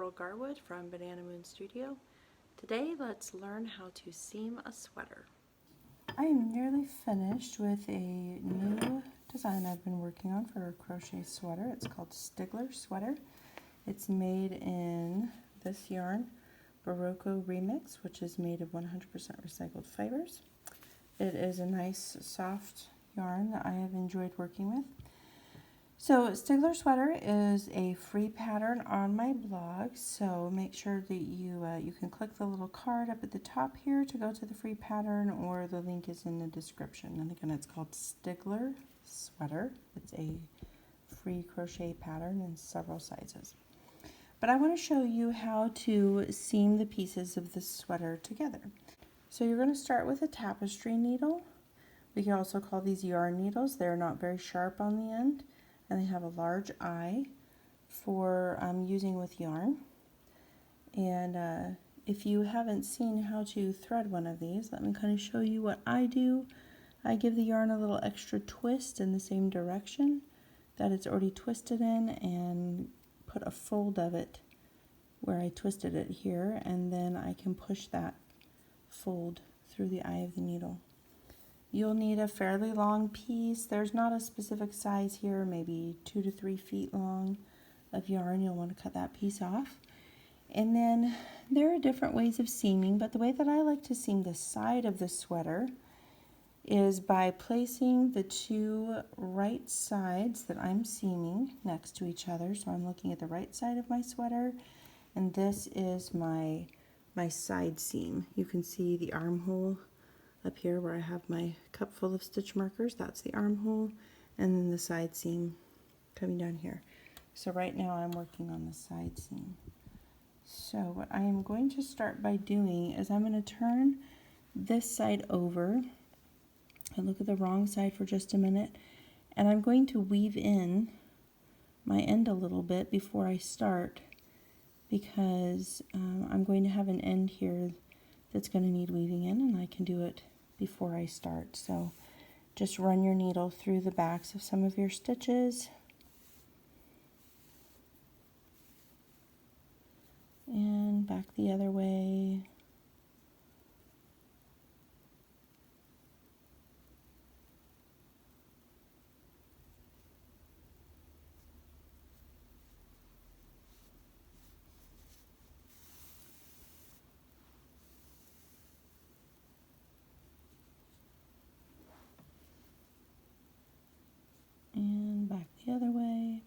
April Garwood from Banana Moon Studio. Today let's learn how to seam a sweater. I am nearly finished with a new design I've been working on for a crochet sweater. It's called Stigler Sweater. It's made in this yarn, Barocco Remix, which is made of 100% recycled fibers. It is a nice soft yarn that I have enjoyed working with. So Stigler Sweater is a free pattern on my blog, so make sure that you can click the little card up at the top here to go to the free pattern, or the link is in the description. And again, it's called Stigler Sweater. It's a free crochet pattern in several sizes. But I want to show you how to seam the pieces of the sweater together. So you're going to start with a tapestry needle. We can also call these yarn needles. They're not very sharp on the end, and they have a large eye for using with yarn. And if you haven't seen how to thread one of these, let me kind of show you what I do. I give the yarn a little extra twist in the same direction that it's already twisted in, and put a fold of it where I twisted it here, and then I can push that fold through the eye of the needle. You'll need a fairly long piece. There's not a specific size here, maybe 2 to 3 feet long of yarn. You'll want to cut that piece off. And then there are different ways of seaming, but the way that I like to seam the side of the sweater is by placing the two right sides that I'm seaming next to each other. So I'm looking at the right side of my sweater, and this is my side seam. You can see the armhole up here where I have my cup full of stitch markers. That's the armhole, and then the side seam coming down here. So right now I'm working on the side seam. So what I am going to start by doing is I'm going to turn this side over and look at the wrong side for just a minute, and I'm going to weave in my end a little bit before I start, because I'm going to have an end here that's going to need weaving in, and I can do it before I start. So just run your needle through the backs of some of your stitches, and back the other way. And back the other way.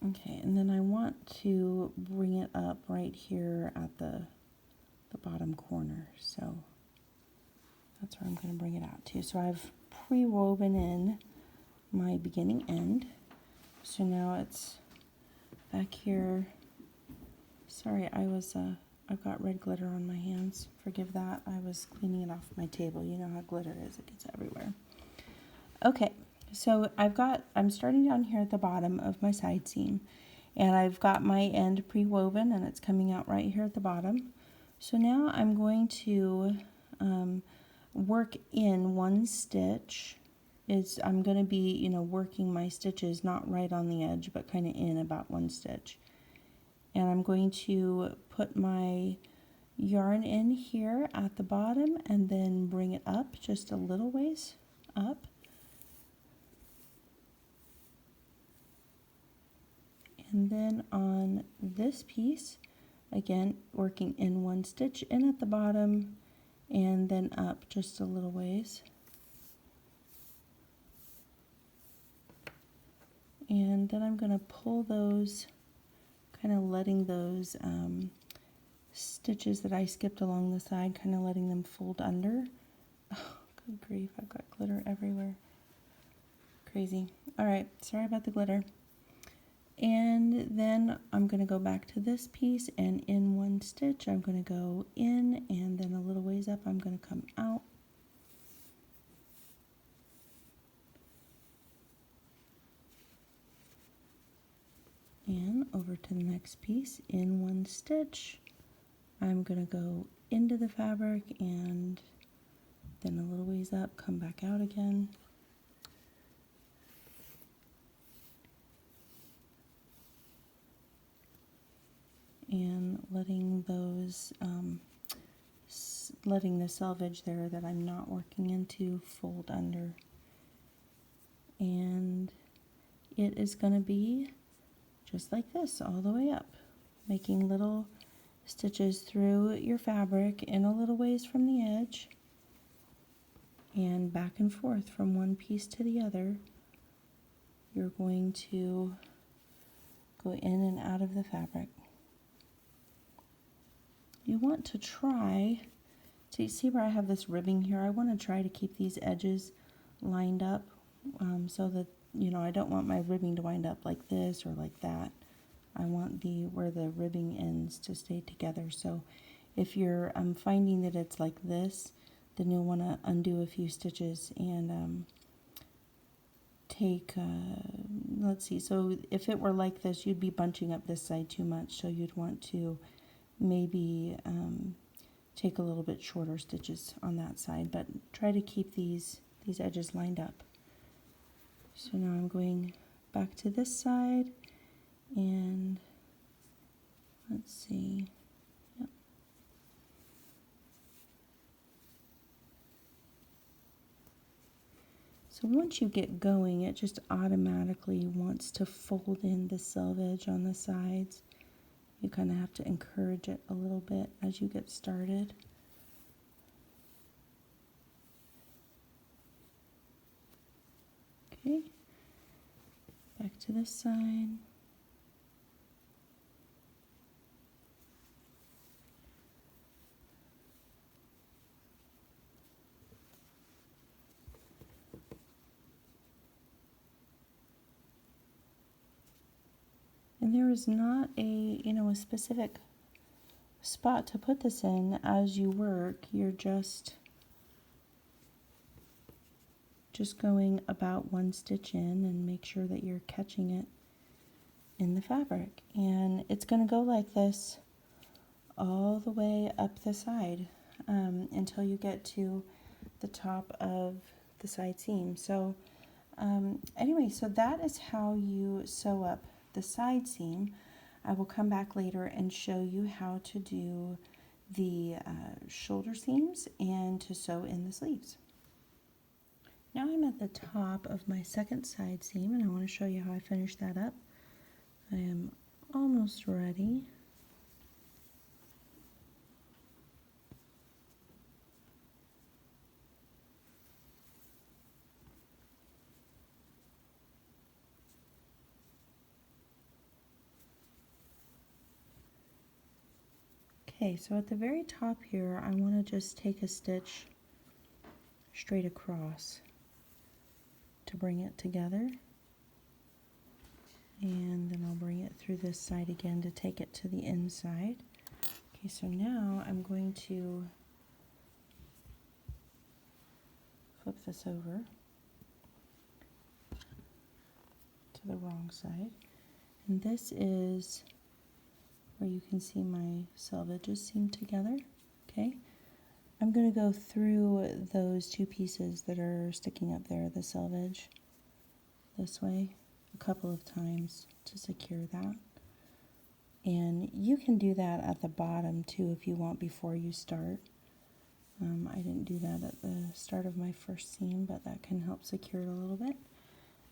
Okay, and then I want to bring it up right here at the bottom corner. So that's where I'm going to bring it out to. So I've pre-woven in my beginning end. So now it's back here. Sorry, I've got red glitter on my hands. Forgive that. I was cleaning it off my table. You know how glitter is. It gets everywhere. Okay, so I'm starting down here at the bottom of my side seam, and I've got my end pre-woven, and it's coming out right here at the bottom. So now I'm going to work in one stitch. I'm going to be, working my stitches not right on the edge, but kind of in about one stitch. And I'm going to put my yarn in here at the bottom, and then bring it up just a little ways up. And then on this piece, again, working in one stitch in at the bottom, and then up just a little ways. And then I'm going to pull those, kind of letting those stitches that I skipped along the side, kind of letting them fold under. Oh, good grief, I've got glitter everywhere. Crazy. All right, sorry about the glitter. And then I'm going to go back to this piece, and in one stitch I'm going to go in, and then a little ways up I'm going to come out. And over to the next piece, in one stitch, I'm going to go into the fabric and then a little ways up, come back out again. And letting those, letting the selvage there that I'm not working into fold under. And it is going to be just like this all the way up, making little stitches through your fabric in a little ways from the edge and back and forth from one piece to the other. You're going to go in and out of the fabric. You want to try, so you see where I have this ribbing here, I want to try to keep these edges lined up so that, you know, I don't want my ribbing to wind up like this or like that. I want where the ribbing ends to stay together. So if you're finding that it's like this, then you'll want to undo a few stitches and take, let's see, so if it were like this, you'd be bunching up this side too much, so you'd want to maybe take a little bit shorter stitches on that side, but try to keep these edges lined up. So now I'm going back to this side, and let's see, yep. So once you get going, it just automatically wants to fold in the selvage on the sides. You kind of have to encourage it a little bit as you get started. Okay, back to this side. And there is not a specific spot to put this in as you work. You're just going about one stitch in and make sure that you're catching it in the fabric. And it's going to go like this all the way up the side until you get to the top of the side seam. So anyway, so that is how you sew up the side seam. I will come back later and show you how to do the shoulder seams and to sew in the sleeves. Now I'm at the top of my second side seam, and I want to show you how I finish that up. I am almost ready. Okay, so at the very top here, I want to just take a stitch straight across to bring it together, and then I'll bring it through this side again to take it to the inside. Okay, so now I'm going to flip this over to the wrong side, and this is where you can see my selvages seam together. Okay, I'm going to go through those two pieces that are sticking up there, the selvage, this way a couple of times to secure that. And you can do that at the bottom too if you want before you start. I didn't do that at the start of my first seam, but that can help secure it a little bit.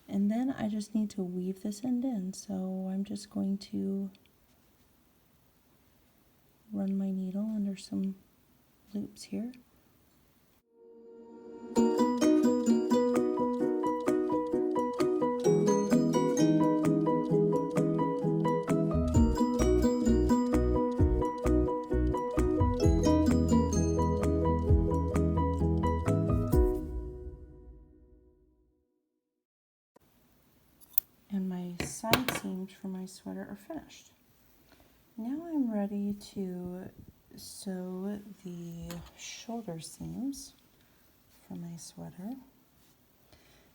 And then I just need to weave this end in, so I'm just going to run my needle under some loops here. And my side seams for my sweater are finished. Now I'm ready to sew the shoulder seams for my sweater.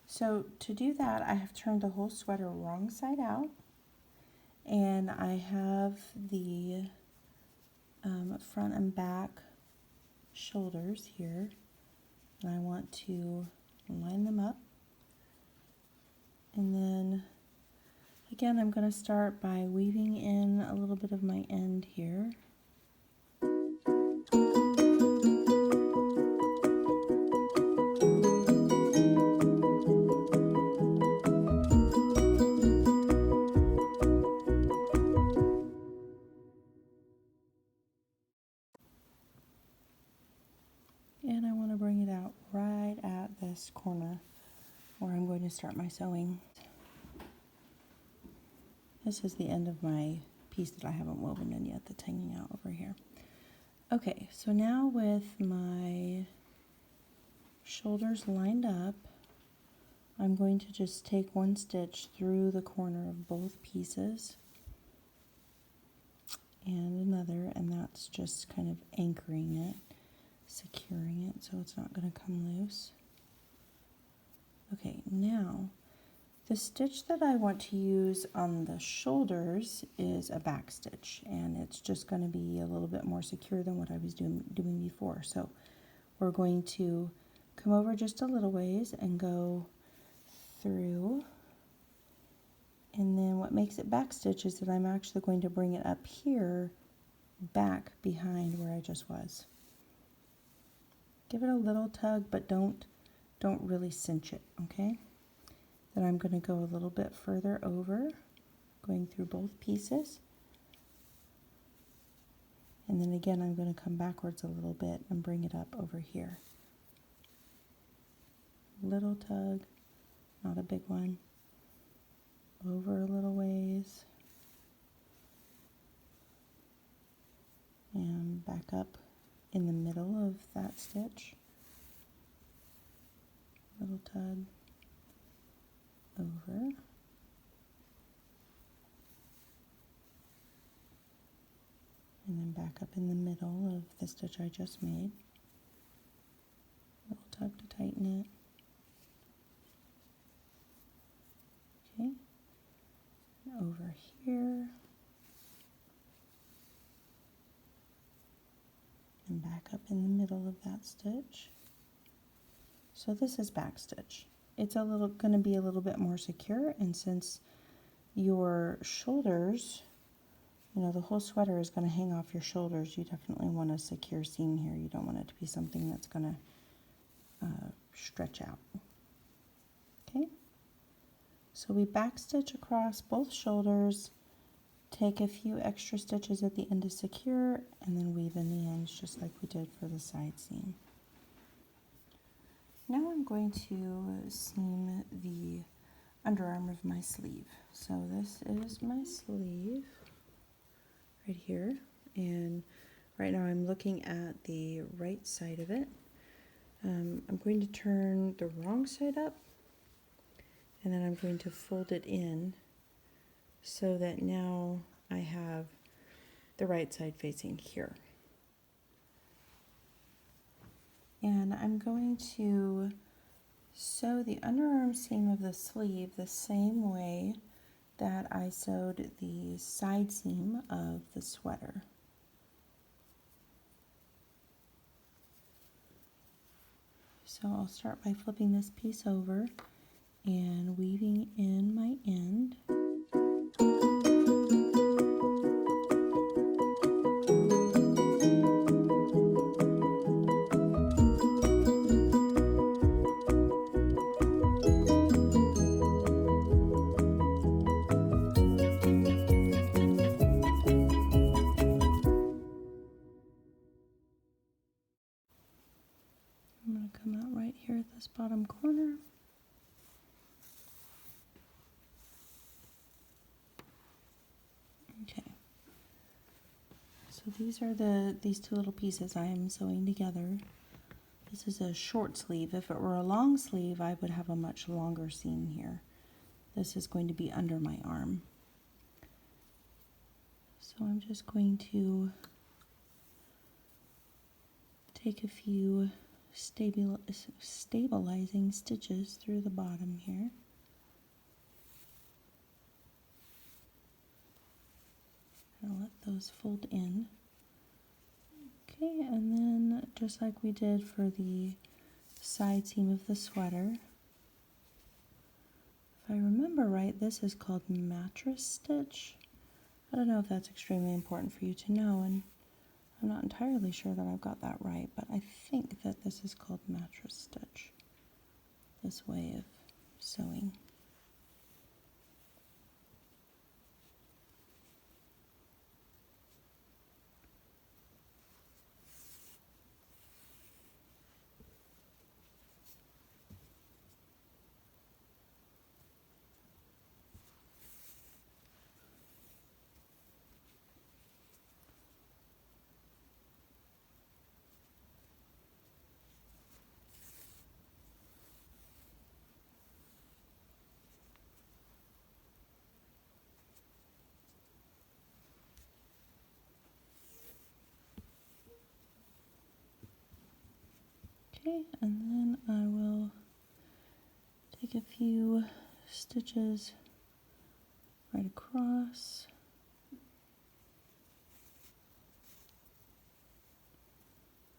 So to do that, I have turned the whole sweater wrong side out, and I have the front and back shoulders here, and I want to line them up. And then again, I'm going to start by weaving in a little bit of my end here. And I want to bring it out right at this corner where I'm going to start my sewing. This is the end of my piece that I haven't woven in yet that's hanging out over here. Okay, so now with my shoulders lined up, I'm going to just take one stitch through the corner of both pieces and another, and that's just kind of anchoring it, securing it so it's not going to come loose. Okay, now the stitch that I want to use on the shoulders is a back stitch, and it's just going to be a little bit more secure than what I was doing before. So we're going to come over just a little ways and go through, and then what makes it back stitch is that I'm actually going to bring it up here back behind where I just was. Give it a little tug, but don't really cinch it, okay? Then I'm going to go a little bit further over, going through both pieces. And then again, I'm going to come backwards a little bit and bring it up over here. Little tug, not a big one. Over a little ways. And back up in the middle of that stitch. Little tug. Over. And then back up in the middle of the stitch I just made. Little tug to tighten it. Okay. Over here. And back up in the middle of that stitch. So this is back stitch. It's going to be a little bit more secure, and since your shoulders, you know, the whole sweater is going to hang off your shoulders, you definitely want a secure seam here. You don't want it to be something that's going to stretch out. Okay, so we back stitch across both shoulders, take a few extra stitches at the end to secure, and then weave in the ends just like we did for the side seam. Now I'm going to seam the underarm of my sleeve. So this is my sleeve right here, and right now I'm looking at the right side of it. I'm going to turn the wrong side up, and then I'm going to fold it in so that now I have the right side facing here. And I'm going to sew the underarm seam of the sleeve the same way that I sewed the side seam of the sweater. So I'll start by flipping this piece over and weaving in my end. I'm going to come out right here at this bottom corner. Okay. So these are these two little pieces I am sewing together. This is a short sleeve. If it were a long sleeve, I would have a much longer seam here. This is going to be under my arm. So I'm just going to take a few stabilizing stitches through the bottom here. I'll let those fold in. Okay, and then just like we did for the side seam of the sweater, if I remember right, this is called mattress stitch. I don't know if that's extremely important for you to know, and I'm not entirely sure that I've got that right, but I think that this is called mattress stitch, this way of sewing. Okay, and then I will take a few stitches right across.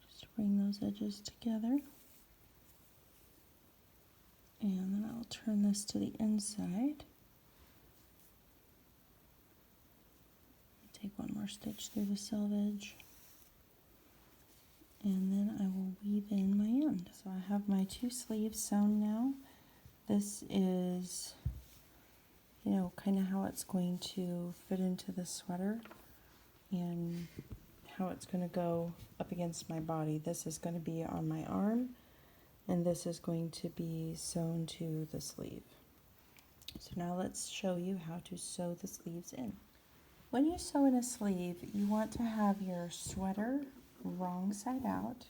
Just to bring those edges together. And then I'll turn this to the inside. Take one more stitch through the selvage. And then I will weave in my end. So I have my 2 sleeves sewn now. This is, you know, kind of how it's going to fit into the sweater and how it's going to go up against my body. This is going to be on my arm, and this is going to be sewn to the sleeve. So now let's show you how to sew the sleeves in. When you sew in a sleeve, you want to have your sweater wrong side out,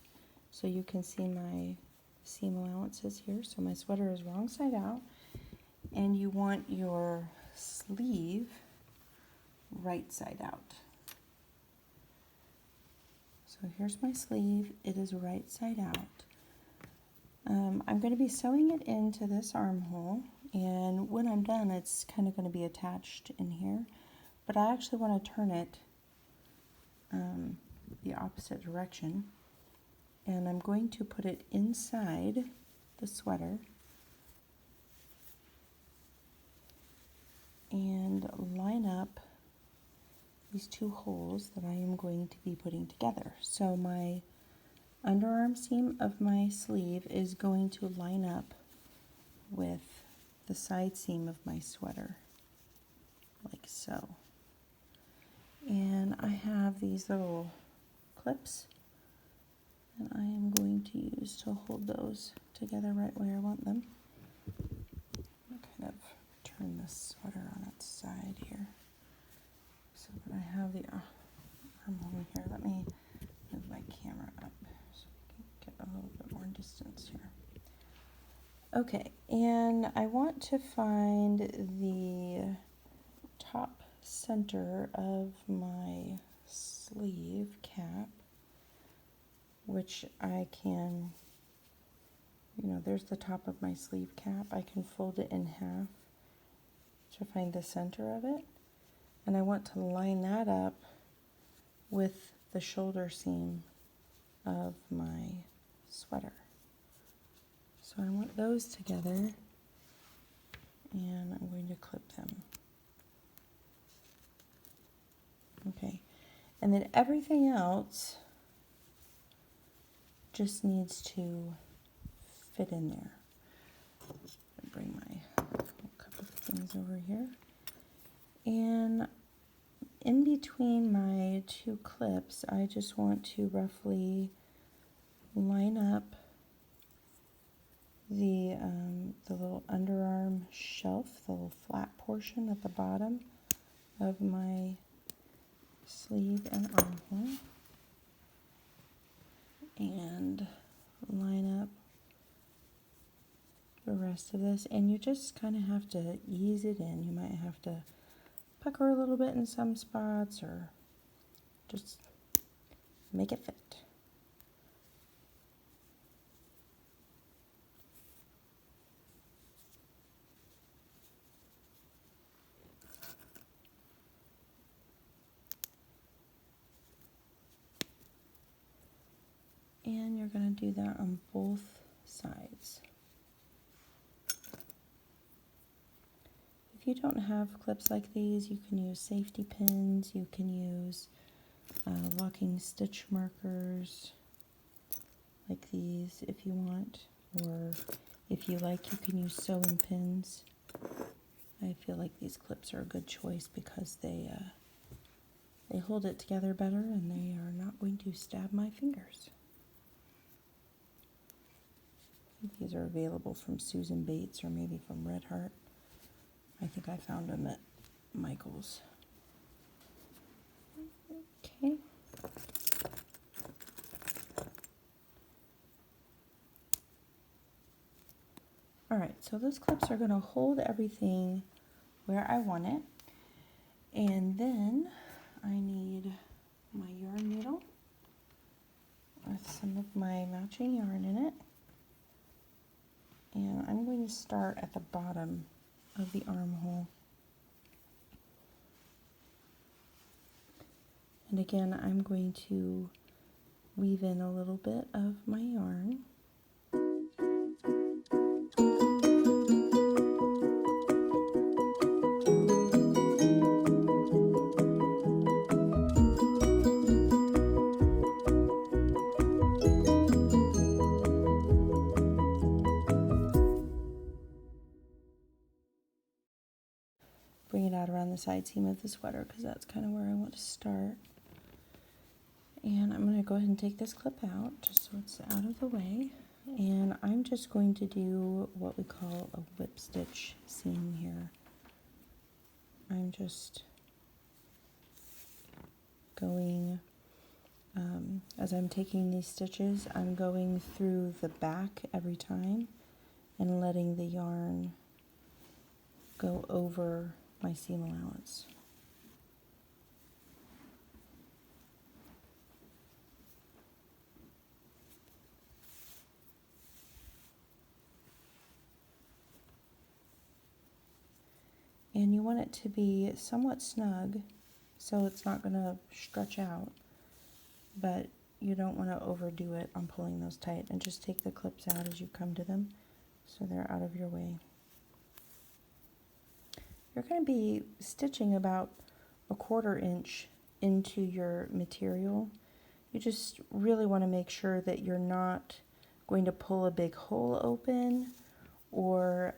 so you can see my seam allowances here. So my sweater is wrong side out, and you want your sleeve right side out. So here's my sleeve, it is right side out. I'm going to be sewing it into this armhole, and when I'm done it's kind of going to be attached in here, but I actually want to turn it the opposite direction, and I'm going to put it inside the sweater and line up these 2 holes that I am going to be putting together. So my underarm seam of my sleeve is going to line up with the side seam of my sweater, like so. And I have these little clips, and I am going to use to hold those together right where I want them. I'll kind of turn this sweater on its side here so that I have the armhole here. Let me move my camera up so we can get a little bit more distance here. Okay, and I want to find the top center of my sleeve cap, which I can, you know, there's the top of my sleeve cap. I can fold it in half to find the center of it, and I want to line that up with the shoulder seam of my sweater. So I want those together, and I'm going to clip them. Okay, and then everything else just needs to fit in there. I'll bring my couple of things over here, and in between my 2 clips, I just want to roughly line up the little underarm shelf, the little flat portion at the bottom of my sleeve and armhole, and line up the rest of this. And you just kind of have to ease it in. You might have to pucker a little bit in some spots, or just make it fit. And you're going to do that on both sides. If you don't have clips like these, you can use safety pins, you can use locking stitch markers like these if you want, or if you like, you can use sewing pins. I feel like these clips are a good choice because they hold it together better and they are not going to stab my fingers. These are available from Susan Bates or maybe from Red Heart. I think I found them at Michael's. Okay. Alright, so those clips are going to hold everything where I want it. And then I need my yarn needle with some of my matching yarn in it. And I'm going to start at the bottom of the armhole. And again, I'm going to weave in a little bit of my yarn. Bring it out around the side seam of the sweater because that's kind of where I want to start. And I'm going to go ahead and take this clip out just so it's out of the way. And I'm just going to do what we call a whip stitch seam here. I'm just going, as I'm taking these stitches, I'm going through the back every time and letting the yarn go over my seam allowance. And you want it to be somewhat snug so it's not going to stretch out, but you don't want to overdo it on pulling those tight, and just take the clips out as you come to them so they're out of your way. You're going to be stitching about 1/4 inch into your material. You just really want to make sure that you're not going to pull a big hole open, or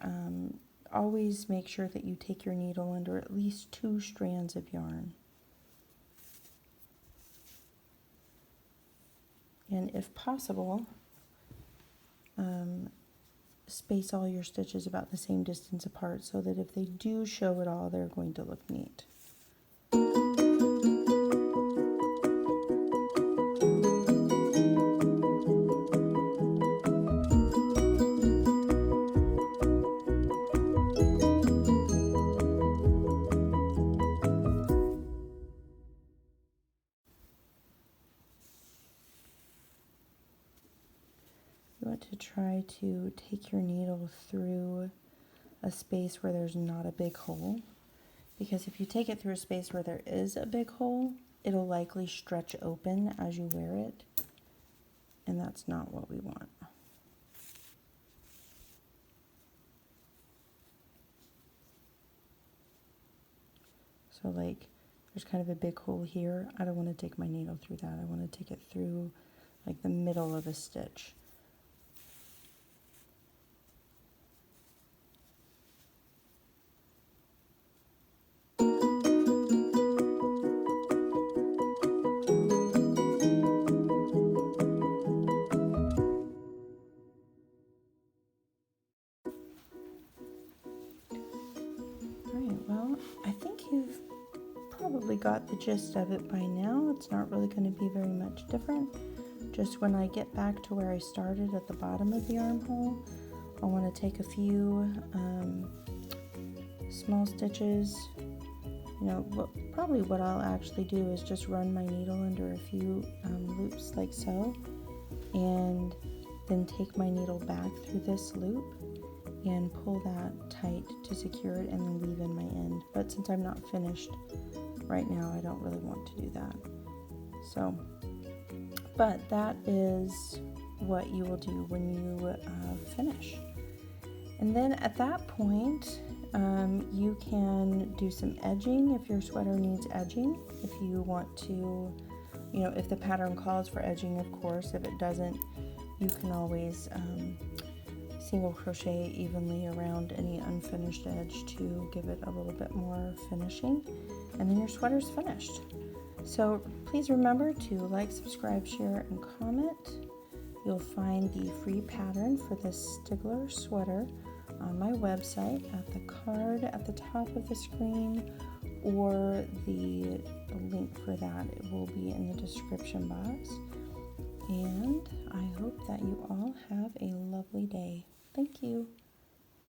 always make sure that you take your needle under at least 2 strands of yarn. And if possible, space all your stitches about the same distance apart so that if they do show at all, they're going to look neat. You want to try to take your needle through a space where there's not a big hole, because if you take it through a space where there is a big hole, it'll likely stretch open as you wear it, and that's not what we want. So like, there's kind of a big hole here. I don't want to take my needle through that. I want to take it through like the middle of a stitch. Probably got the gist of it by now. It's not really going to be very much different. Just when I get back to where I started at the bottom of the armhole, I want to take a few small stitches. You know, probably what I'll actually do is just run my needle under a few loops like so, and then take my needle back through this loop and pull that tight to secure it, and then weave in my end. But since I'm not finished right now, I don't really want to do that. So but that is what you will do when you finish. And then at that point, you can do some edging if your sweater needs edging. If you want to, if the pattern calls for edging, of course. If it doesn't, you can always single crochet evenly around any unfinished edge to give it a little bit more finishing. And then your sweater's finished. So please remember to like, subscribe, share, and comment. You'll find the free pattern for this Stigler sweater on my website at the card at the top of the screen, or the link for that will be in the description box. And I hope that you all have a lovely day. Thank you.